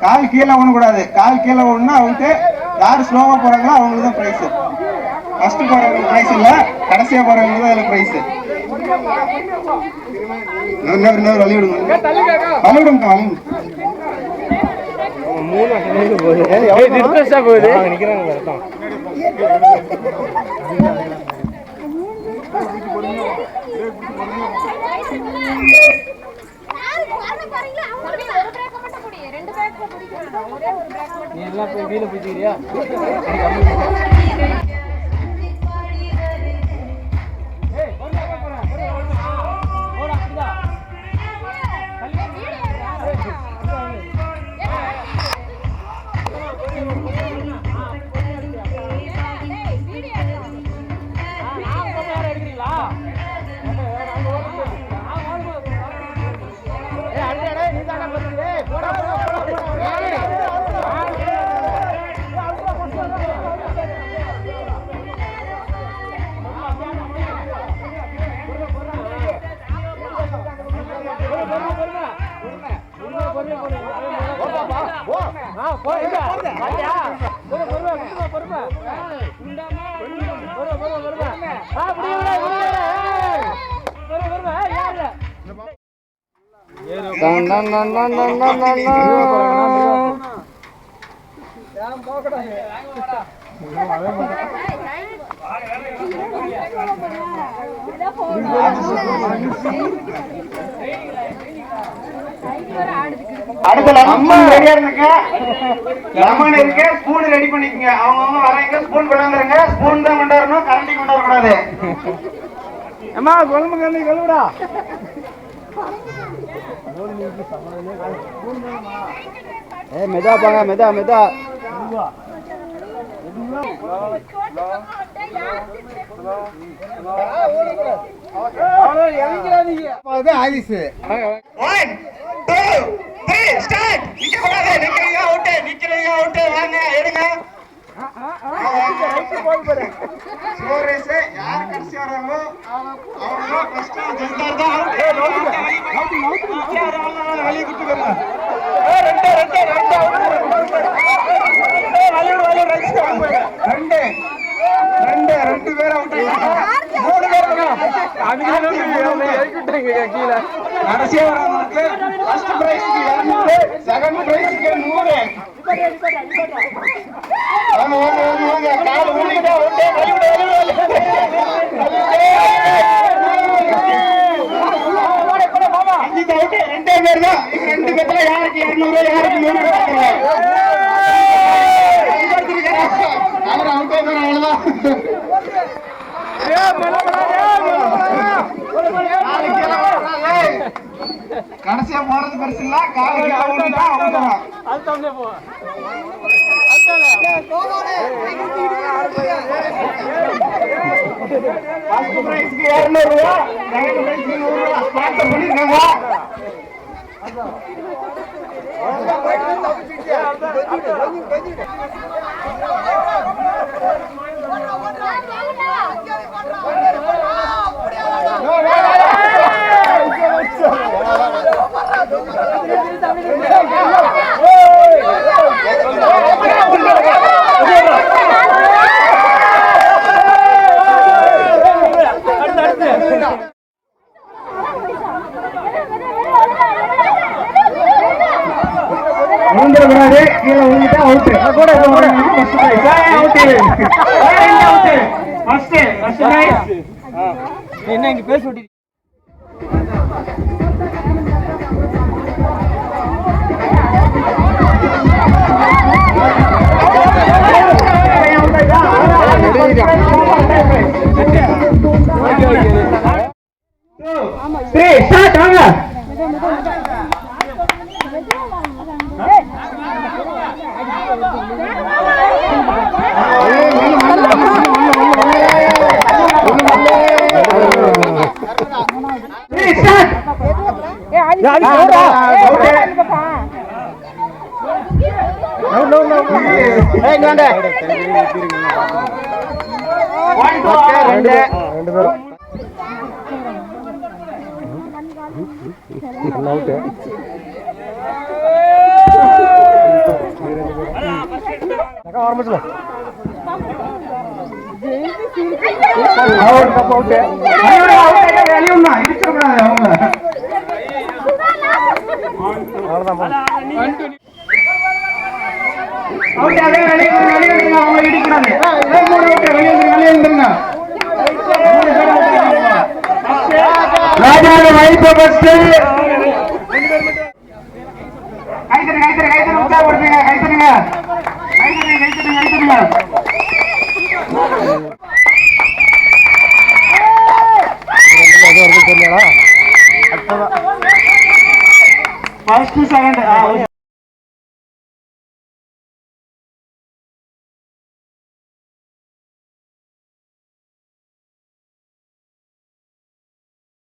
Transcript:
கால் கீழே ஓடக்கூடாது. கால் கீழே ஓடனா அவுட்டு. யார் ஸ்லோவா போறாங்களோ அவங்களுக்கு தான் பிரைஸ். ஃபர்ஸ்ட் போறவங்களுக்கு பிரைஸ் இல்ல, கடைசியா போறவங்களுக்கு தான் அதுல பிரைஸ். இன்னொரு வழி விடுங்க, வழி விடுங்க, வழி விடுங்க. அடுத்த லெமன் ரெடியா இருந்துங்க. லெமன் இருக்கு, ஸ்பூன் ரெடி பண்ணிக்கங்க. அவங்க வராங்க, ஸ்பூன் கொண்டாந்துருங்க. ஸ்பூன் தான் கொண்டாடணும், கரண்டி கொண்டு வரக்கூடாது. அம்மா குழம்பு கரண்டி கழுவுடா. மெதா பாங்க, மெதா மெதா. Alice 1 2 3 start. நிக்க கூடாது, நிக்கிறீங்க அவுட், நிக்கிறீங்க அவுட். வாங்க எடுங்க. Slow race. யார் கடைசி வராங்களோ அவங்க ஃபர்ஸ்ட் ஜெயிச்சார் தான் அவுட். வெளிய குட்டி வரல. ரெண்டு பேர் அவுட். 3 பேர் கீழே. கடைசியா வரவங்களுக்கு ஃபர்ஸ்ட் பிரைஸ்க்கு 200, செகண்ட் பிரைஸ்க்கு 100. வாங்க கால் ஊனிட்டா ஓட்டே வலி விடு. அஞ்சு அவுட். 2 பேர் தான். 2 பேர்ல யாருக்கு 200, யாருக்கு 100 கொடுக்கறீங்க? அவர் அவுட் ஆயிட்டாரு, அவ்வளவுதான். கடைசியா போறது பெருசு இல்ல, காலை கீழே ஊனிட்டா அவுட். ஃபர்ஸ்ட் பிரைஸ்க்கு 200 ரூபாய், செகண்ட் பிரைஸ்க்கு 100 ரூபாய் ஸ்பான்சர் பண்ணிருக்காங்க. கீழே ஊனிட்டா அவுட். கூட first prize out. First nice. என்ன இங்க பேச விட்டு ராஜாவோட வாய்ப்பு பஸ்ட் கைத்தறி உற்சாகப்படுத்துங்க கைத்தறிங்க ஃபர்ஸ்ட் செகண்ட்